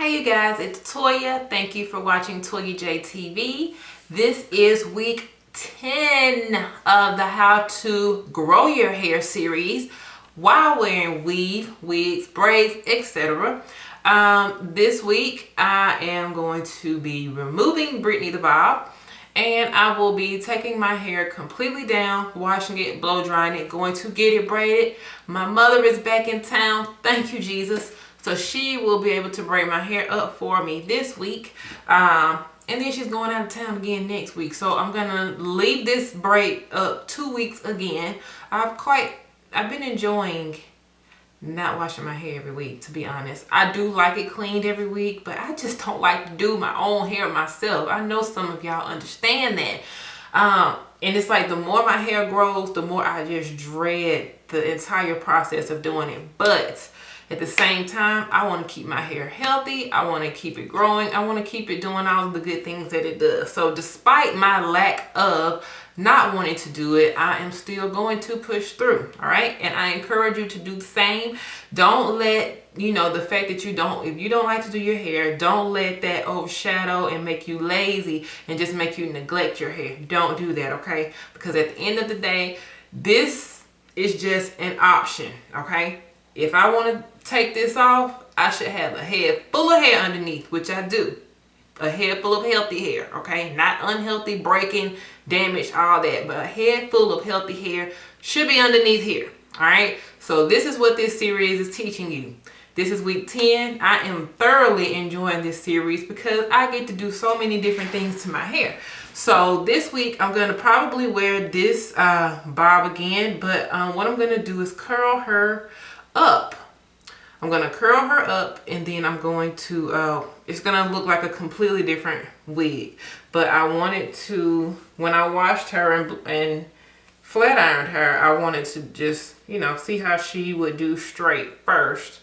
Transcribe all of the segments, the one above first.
Hey you guys, it's Toya. Thank you for watching Toya J TV. This is week 10 of the How to Grow Your Hair series while wearing weave, wigs, braids, etc. This week I am going to be removing Brittany the Bob, and I will be taking my hair completely down, washing it, blow drying it, going to get it braided. My mother is back in town. Thank you, Jesus. So she will be able to braid my hair up for me this week. And then she's going out of town again next week. So I'm going to leave this braid up 2 weeks again. I've been enjoying not washing my hair every week, to be honest. I do like it cleaned every week, but I just don't like to do my own hair myself. I know some of y'all understand that. And it's like the more my hair grows, the more I just dread the entire process of doing it. But at the same time, I want to keep my hair healthy. I want to keep it growing. I want to keep it doing all of the good things that it does. So despite my lack of not wanting to do it, I am still going to push through. All right. And I encourage you to do the same. Don't let, the fact that if you don't like to do your hair, don't let that overshadow and make you lazy and just make you neglect your hair. Don't do that. Okay. Because at the end of the day, this is just an option. Okay. If I want to take this off, I should have a head full of hair underneath, which I do. A head full of healthy hair, okay? Not unhealthy, breaking, damaged, all that. But a head full of healthy hair should be underneath here, all right? So this is what this series is teaching you. This is week 10. I am thoroughly enjoying this series because I get to do so many different things to my hair. So this week, I'm going to probably wear this bob again. But what I'm going to do is curl her up. I'm going to curl her up, and then I'm going to, it's going to look like a completely different wig. But I wanted to, when I washed her and flat ironed her, I wanted to just, see how she would do straight first.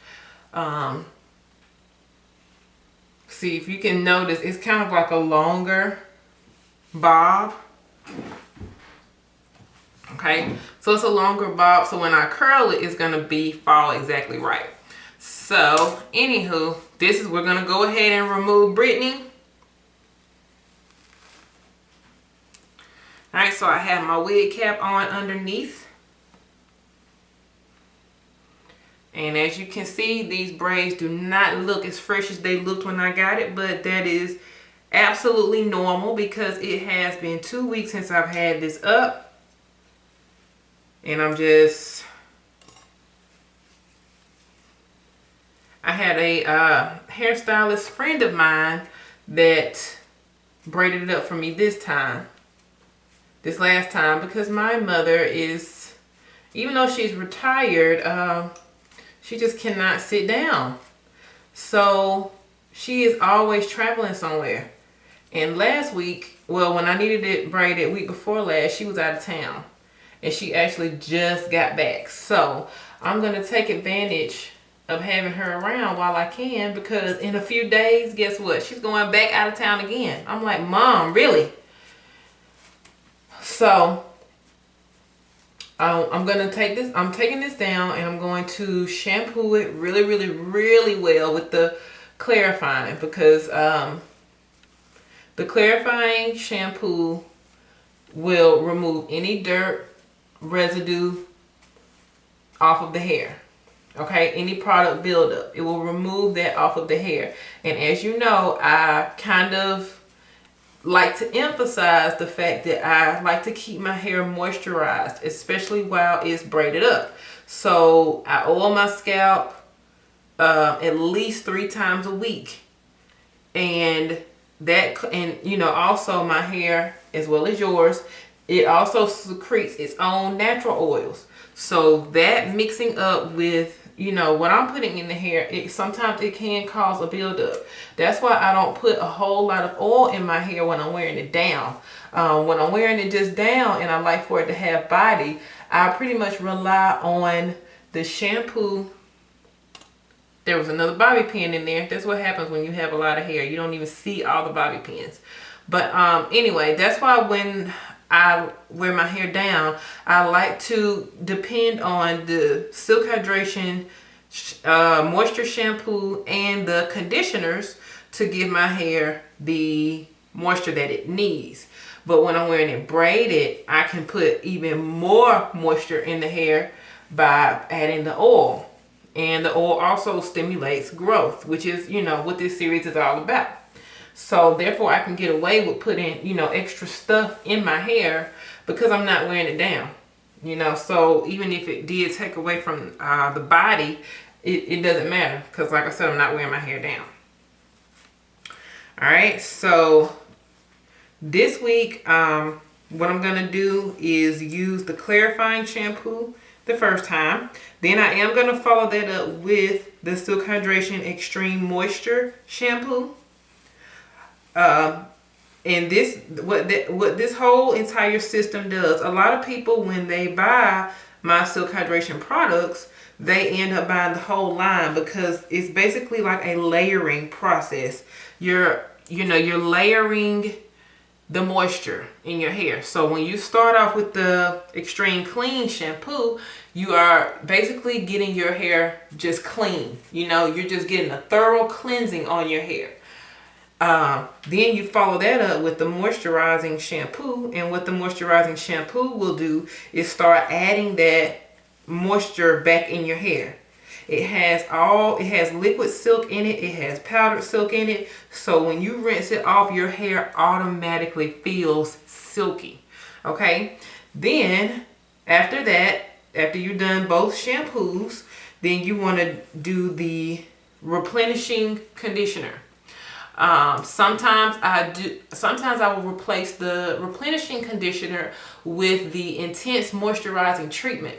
See if you can notice, it's kind of like a longer bob. Okay, so it's a longer bob, so when I curl it, it's going to fall exactly right. So, anywho, we're going to go ahead and remove Brittany. Alright, so I have my wig cap on underneath. And as you can see, these braids do not look as fresh as they looked when I got it, but that is absolutely normal because it has been 2 weeks since I've had this up. And I had a hairstylist friend of mine that braided it up for me this last time, because my mother is, even though she's retired, she just cannot sit down. So she is always traveling somewhere. And last week, well, when I needed it braided week before last, she was out of town. And she actually just got back. So I'm going to take advantage of having her around while I can, because in a few days, guess what? She's going back out of town again. I'm like, Mom, really? So I'm going to take this. I'm taking this down, and I'm going to shampoo it really, really, really well with the clarifying, because the clarifying shampoo will remove any dirt, residue off of the hair. Okay, any product buildup, it will remove that off of the hair. And as you know, I kind of like to emphasize the fact that I like to keep my hair moisturized, especially while it's braided up. So I oil my scalp at least 3 times a week. And also my hair, as well as yours, it also secretes its own natural oils. So that mixing up with, what I'm putting in the hair, sometimes it can cause a buildup. That's why I don't put a whole lot of oil in my hair when I'm wearing it down. When I'm wearing it just down and I like for it to have body, I pretty much rely on the shampoo. There was another bobby pin in there. That's what happens when you have a lot of hair. You don't even see all the bobby pins. But anyway, that's why when I wear my hair down, I like to depend on the Silk Hydration moisture shampoo and the conditioners to give my hair the moisture that it needs. But when I'm wearing it braided, I can put even more moisture in the hair by adding the oil. And the oil also stimulates growth, which is, you know, what this series is all about. So therefore I can get away with putting, you know, extra stuff in my hair because I'm not wearing it down. You know, so even if it did take away from the body, it doesn't matter because, like I said, I'm not wearing my hair down. All right, so this week, what I'm going to do is use the clarifying shampoo the first time. Then I am going to follow that up with the Silk Hydration Extreme Moisture Shampoo. And this, what this whole entire system does, a lot of people, when they buy my Silk Hydration products, they end up buying the whole line because it's basically like a layering process. You're layering the moisture in your hair. So when you start off with the Extreme Clean shampoo, you are basically getting your hair just clean. You know, you're just getting a thorough cleansing on your hair. Then you follow that up with the moisturizing shampoo, and what the moisturizing shampoo will do is start adding that moisture back in your hair. It has liquid silk in it, it has powdered silk in it, so when you rinse it off, your hair automatically feels silky. Okay, then after that, after you've done both shampoos, then you want to do the replenishing conditioner. Sometimes I will replace the replenishing conditioner with the intense moisturizing treatment,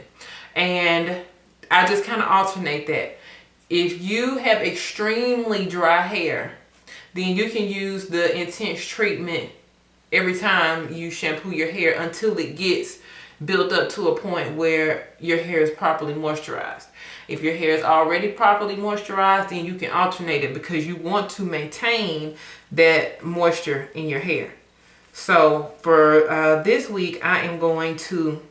and I just kind of alternate that. If you have extremely dry hair, then you can use the intense treatment every time you shampoo your hair until it gets built up to a point where your hair is properly moisturized. If your hair is already properly moisturized, then you can alternate it because you want to maintain that moisture in your hair. So for this week, I am going to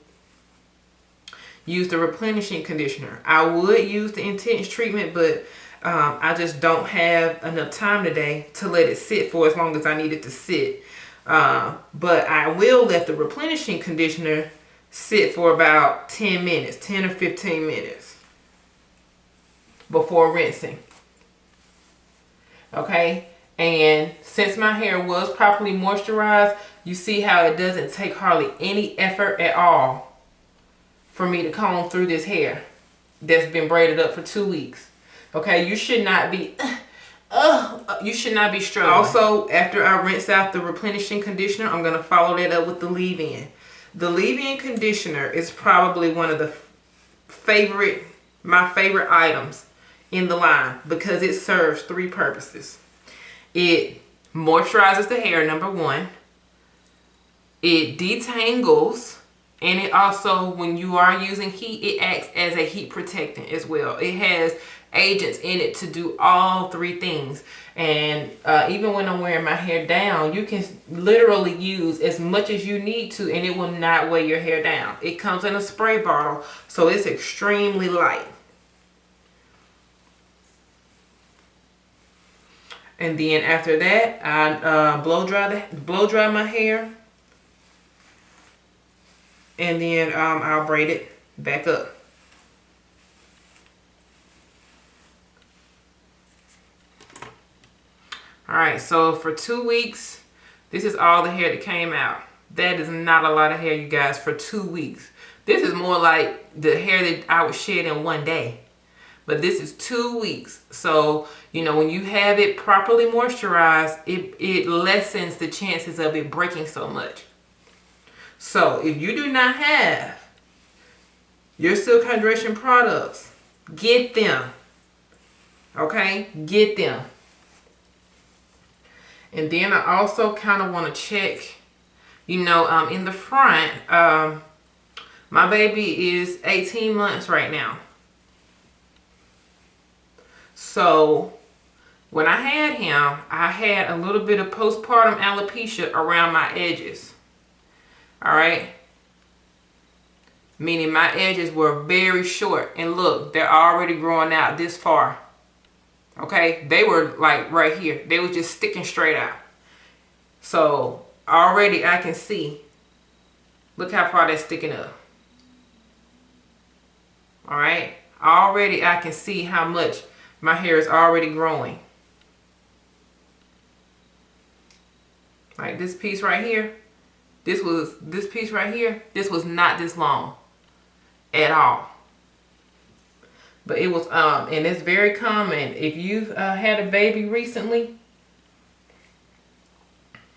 use the replenishing conditioner. I would use the intense treatment, but I just don't have enough time today to let it sit for as long as I need it to sit. But I will let the replenishing conditioner sit for about 10 minutes, 10 or 15 minutes before rinsing. Okay, and since my hair was properly moisturized, you see how it doesn't take hardly any effort at all for me to comb through this hair that's been braided up for 2 weeks. Okay, you should not be struggling. Also, after I rinse out the replenishing conditioner, I'm going to follow that up with the leave-in. The leave-in conditioner is probably one of my favorite items in the line because it serves 3 purposes. It moisturizes the hair, number 1. It detangles, and it also, when you are using heat, it acts as a heat protectant as well. It has agents in it to do all 3 things. And even when I'm wearing my hair down, you can literally use as much as you need to, and it will not weigh your hair down. It comes in a spray bottle, so it's extremely light. And then after that, I blow dry my hair, and then I'll braid it back up. All right, so for 2 weeks, this is all the hair that came out. That is not a lot of hair, you guys, for 2 weeks. This is more like the hair that I would shed in 1 day. But this is 2 weeks. So, you know, when you have it properly moisturized, it lessens the chances of it breaking so much. So, if you do not have your Silk Hydration products, get them. Okay? Get them. And then I also kind of want to check, you know, in the front, my baby is 18 months right now. So when I had him, I had a little bit of postpartum alopecia around my edges. All right. meaning my edges were very short. And look, they're already growing out this far. Okay, they were like right here. They were just sticking straight out. So already I can see, look how far that's sticking up. All right, already I can see how much my hair is already growing. Like this piece right here, this piece right here, this was not this long at all. But it was, and it's very common. If you've had a baby recently,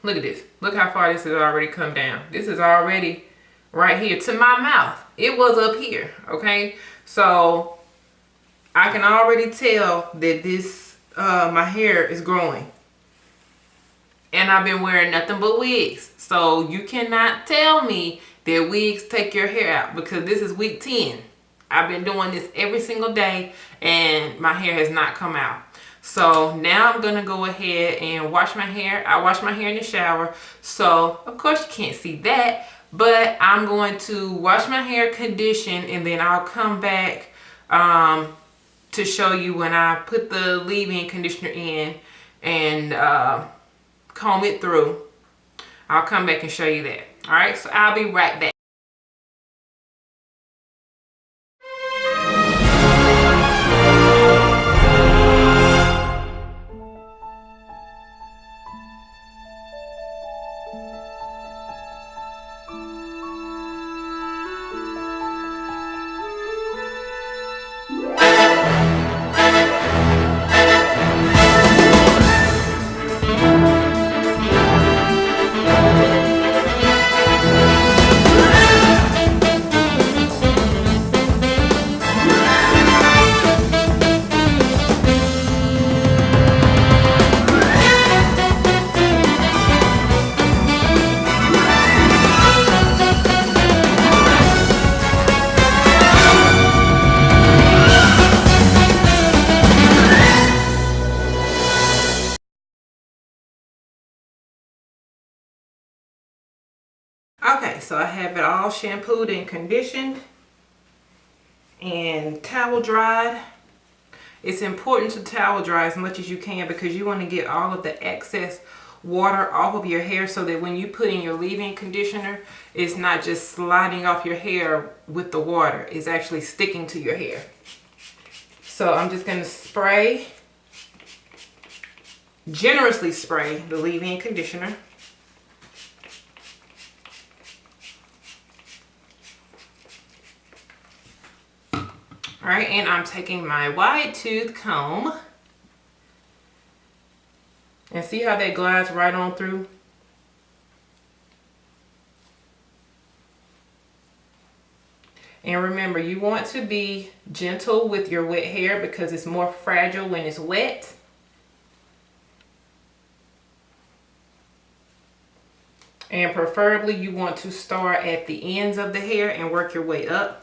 look at this. Look how far this has already come down. This is already right here to my mouth. It was up here, okay? So I can already tell that this, my hair is growing. And I've been wearing nothing but wigs. So you cannot tell me that wigs take your hair out, because this is week 10. I've been doing this every single day and my hair has not come out. So now I'm going to go ahead and wash my hair. I wash my hair in the shower. So of course you can't see that, but I'm going to wash my hair, condition, and then I'll come back to show you when I put the leave-in conditioner in and comb it through. I'll come back and show you that. All right, so I'll be right back. Okay, so I have it all shampooed and conditioned and towel dried. It's important to towel dry as much as you can because you want to get all of the excess water off of your hair so that when you put in your leave-in conditioner, it's not just sliding off your hair with the water. It's actually sticking to your hair. So I'm just going to spray, generously spray the leave-in conditioner. All right, and I'm taking my wide tooth comb, and see how that glides right on through? And remember, you want to be gentle with your wet hair because it's more fragile when it's wet. And preferably you want to start at the ends of the hair and work your way up.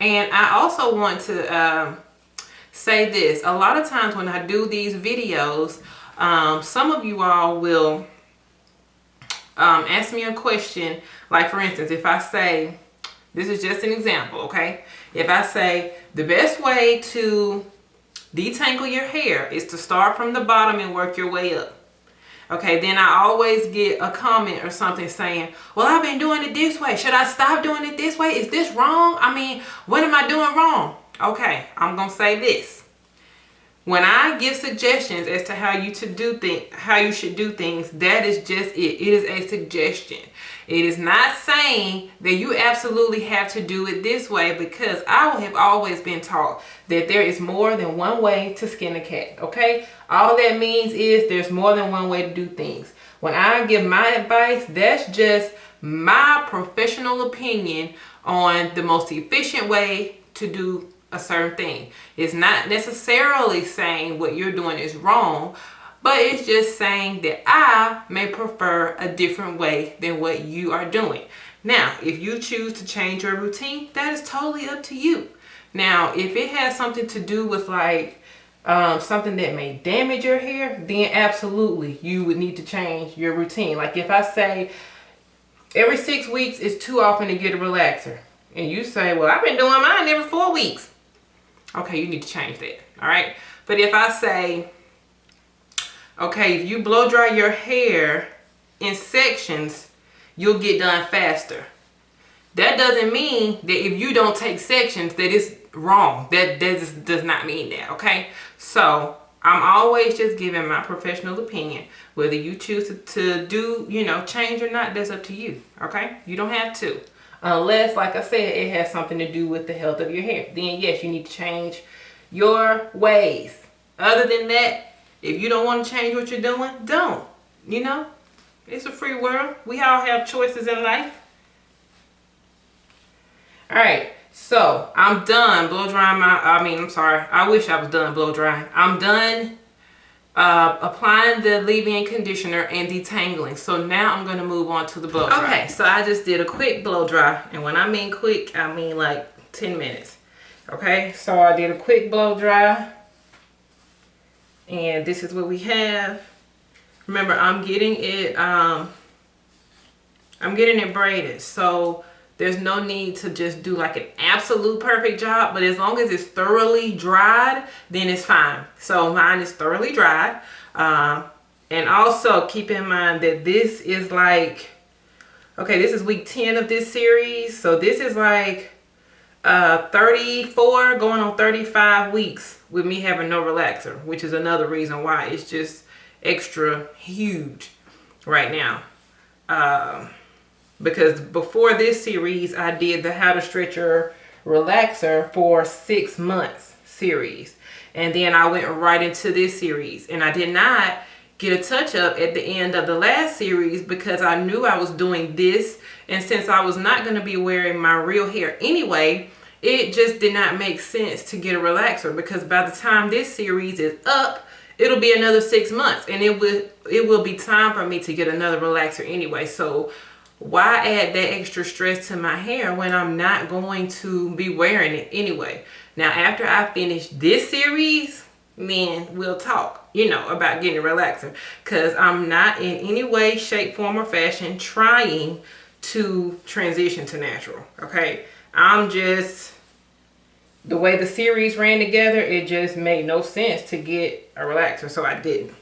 And I also want to say this. A lot of times when I do these videos, some of you all will ask me a question. Like for instance, if I say, this is just an example, okay? If I say the best way to detangle your hair is to start from the bottom and work your way up. Okay, then I always get a comment or something saying, well, I've been doing it this way. Should I stop doing it this way? Is this wrong? I mean, what am I doing wrong? Okay, I'm going to say this. When I give suggestions as to how you should do things, that is just it. It is a suggestion. It is not saying that you absolutely have to do it this way, because I have always been taught that there is more than one way to skin a cat, okay? All that means is there's more than one way to do things. When I give my advice, that's just my professional opinion on the most efficient way to do a certain thing. It's not necessarily saying what you're doing is wrong, but it's just saying that I may prefer a different way than what you are doing. Now, if you choose to change your routine, that is totally up to you. Now, if it has something to do with like something that may damage your hair, then absolutely you would need to change your routine. Like if I say every 6 weeks is too often to get a relaxer, and you say, well, I've been doing mine every 4 weeks. Okay, you need to change that, all right? But if I say, okay, if you blow dry your hair in sections, you'll get done faster. That doesn't mean that if you don't take sections that it's wrong. That just does not mean that, okay? So I'm always just giving my professional opinion. Whether you choose to do, change or not, that's up to you, okay? You don't have to. Unless, like I said, it has something to do with the health of your hair. Then, yes, you need to change your ways. Other than that, if you don't want to change what you're doing, don't. It's a free world. We all have choices in life. All right. So, I'm done blow drying I wish I was done blow drying. I'm done applying the leave-in conditioner and detangling. So now I'm going to move on to the blow dry. Okay, so I just did a quick blow dry. And when I mean quick, I mean like 10 minutes. Okay, so I did a quick blow dry. And this is what we have. Remember, I'm getting it braided. So there's no need to just do like an absolute perfect job, but as long as it's thoroughly dried, then it's fine. So mine is thoroughly dried. And also keep in mind that this is like, okay, this is week 10 of this series. So this is like 34 going on 35 weeks with me having no relaxer, which is another reason why it's just extra huge right now. Because before this series, I did the How to Stretch Your Relaxer for 6 months series. And then I went right into this series. And I did not get a touch-up at the end of the last series because I knew I was doing this. And since I was not going to be wearing my real hair anyway, it just did not make sense to get a relaxer. Because by the time this series is up, it'll be another 6 months. And it will be time for me to get another relaxer anyway. So why add that extra stress to my hair when I'm not going to be wearing it anyway? Now, after I finish this series, then we'll talk, about getting a relaxer. Because I'm not in any way, shape, form, or fashion trying to transition to natural, okay? I'm just, the way the series ran together, it just made no sense to get a relaxer, so I didn't.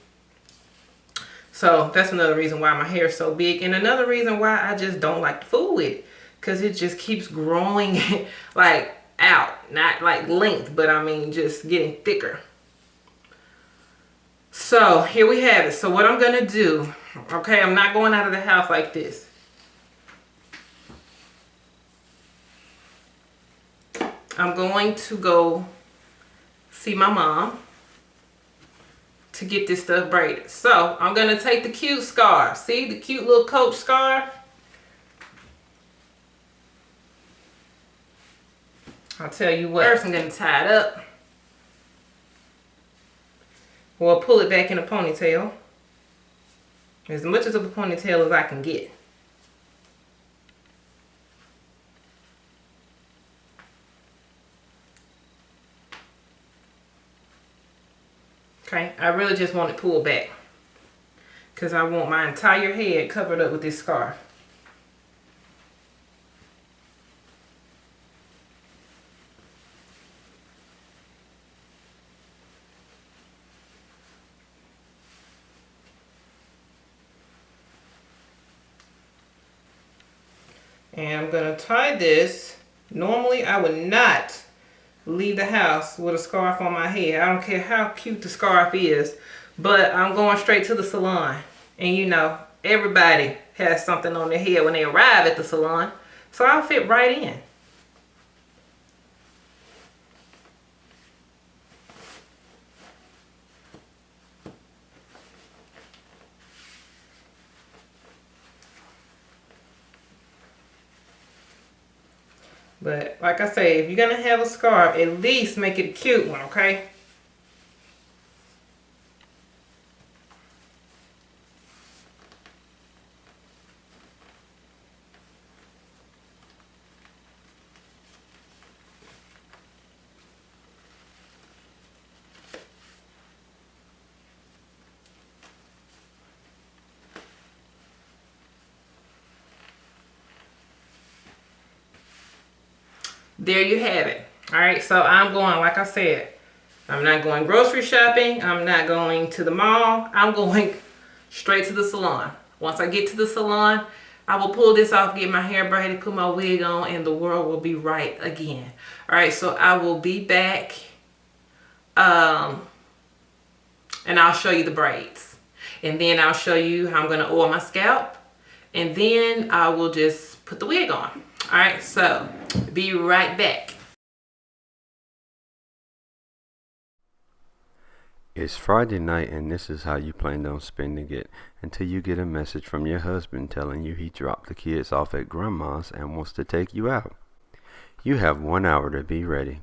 So that's another reason why my hair is so big. And another reason why I just don't like to fool with it. Because it just keeps growing like out. Not like length, but I mean just getting thicker. So here we have it. So what I'm going to do, okay, I'm not going out of the house like this. I'm going to go see my mom to get this stuff braided. So I'm going to take the cute scarf. See the cute little Coach scarf? I'll tell you what. First I'm going to tie it up. Well, pull it back in a ponytail. As much of a ponytail as I can get. Okay, I really just want it pulled back because I want my entire head covered up with this scarf. And I'm going to tie this. Normally I would not leave the house with a scarf on my head. I don't care how cute the scarf is, but I'm going straight to the salon. And everybody has something on their head when they arrive at the salon, so I'll fit right in. But like I say, if you're going to have a scarf, at least make it a cute one, okay? there you have it. All right, so I'm going, like I said, I'm not going grocery shopping. I'm not going to the mall. I'm going straight to the salon. Once I get to the salon, I will pull this off, get my hair braided, put my wig on, and the world will be right again. All right, so I will be back, and I'll show you the braids. And then I'll show you how I'm going to oil my scalp. And then I will just put the wig on. All right, so be right back. It's Friday night and this is how you plan on spending it until you get a message from your husband telling you he dropped the kids off at grandma's and wants to take you out. You have 1 hour to be ready.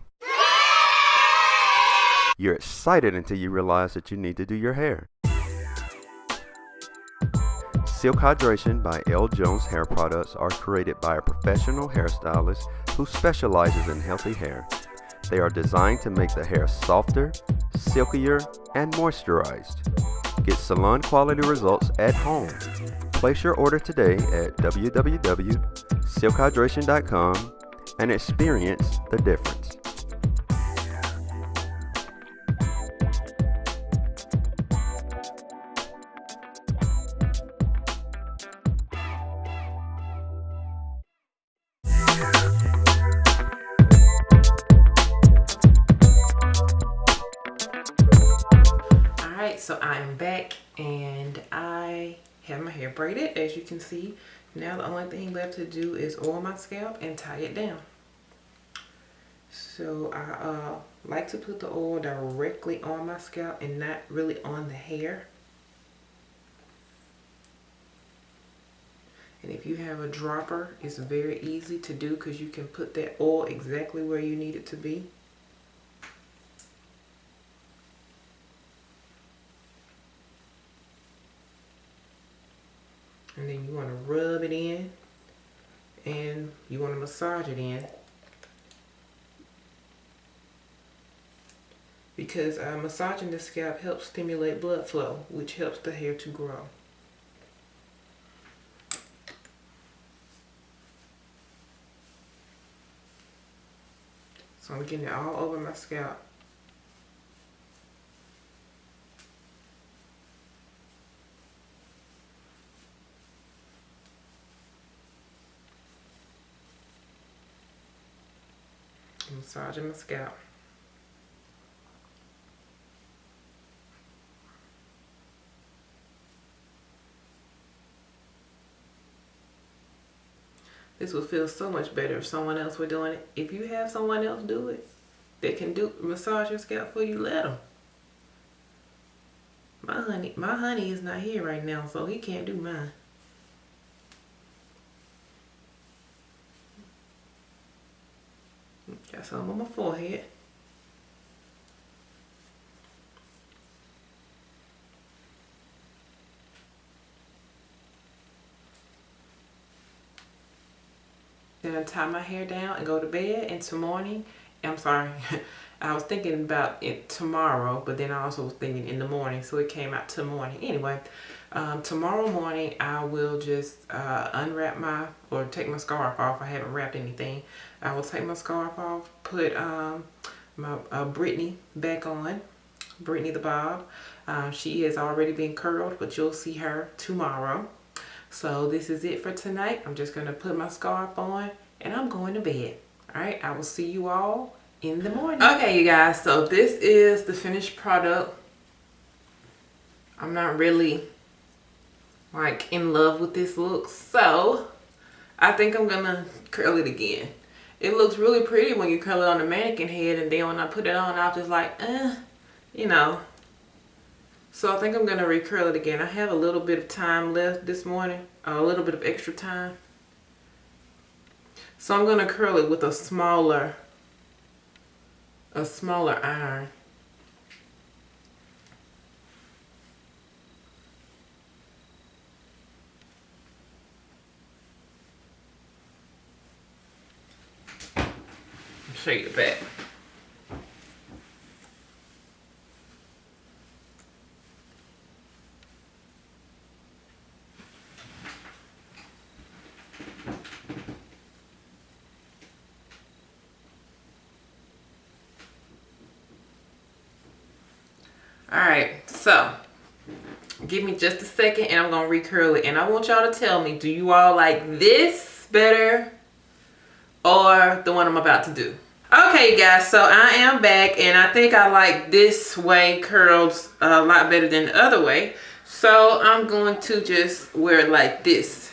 You're excited until you realize that you need to do your hair. Silk Hydration by L. Jones Hair Products are created by a professional hairstylist who specializes in healthy hair. They are designed to make the hair softer, silkier, and moisturized. Get salon quality results at home. Place your order today at www.silkhydration.com and experience the difference. So I am back and I have my hair braided, as you can see. Now the only thing left to do is oil my scalp and tie it down. So I like to put the oil directly on my scalp and not really on the hair. And if you have a dropper, it's very easy to do because you can put that oil exactly where you need it to be. And then you want to rub it in and you want to massage it in, because massaging the scalp helps stimulate blood flow, which helps the hair to grow. So I'm getting it all over my scalp. Massaging my scalp. This would feel so much better if someone else were doing it. If you have someone else do it that can massage your scalp for you, let them. My honey is not here right now, so he can't do mine. Got some on my forehead. Then I tie my hair down and go to bed. And I'm sorry, I was thinking about it tomorrow, but then I also was thinking in the morning, so it came out to morning. Anyway, tomorrow morning I will just unwrap or take my scarf off. I haven't wrapped anything. I will take my scarf off, put my Brittany back on, Brittany the Bob. She has already been curled, but you'll see her tomorrow. So this is it for tonight. I'm just going to put my scarf on and I'm going to bed. All right, I will see you all in the morning. Okay, you guys, so this is the finished product. I'm not really like in love with this look, so I think I'm gonna curl it again. It looks really pretty when you curl it on the mannequin head, and then when I put it on, I was just like, you know. So I think I'm gonna recurl it again. I have a little bit of time left this morning, a little bit of extra time. So I'm gonna curl it with a smaller iron. Show you the back. All right, so give me just a second and I'm gonna recurl it. And I want y'all to tell me, do you all like this better or the one I'm about to do? Okay guys, so I am back and I think I like this way curls a lot better than the other way. So I'm going to just wear it like this.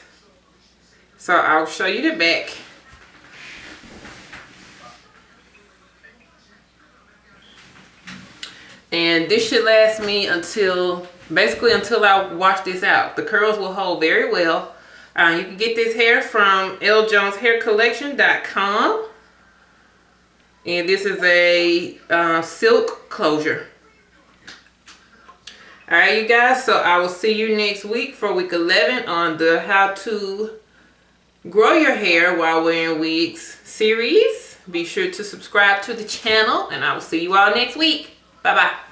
So I'll show you the back. And this should last me until, basically until I wash this out. The curls will hold very well. You can get this hair from ljoneshaircollection.com. And this is a silk closure. Alright you guys, so I will see you next week for week 11 on the how to grow your hair while wearing wigs series. Be sure to subscribe to the channel and I will see you all next week. Bye bye.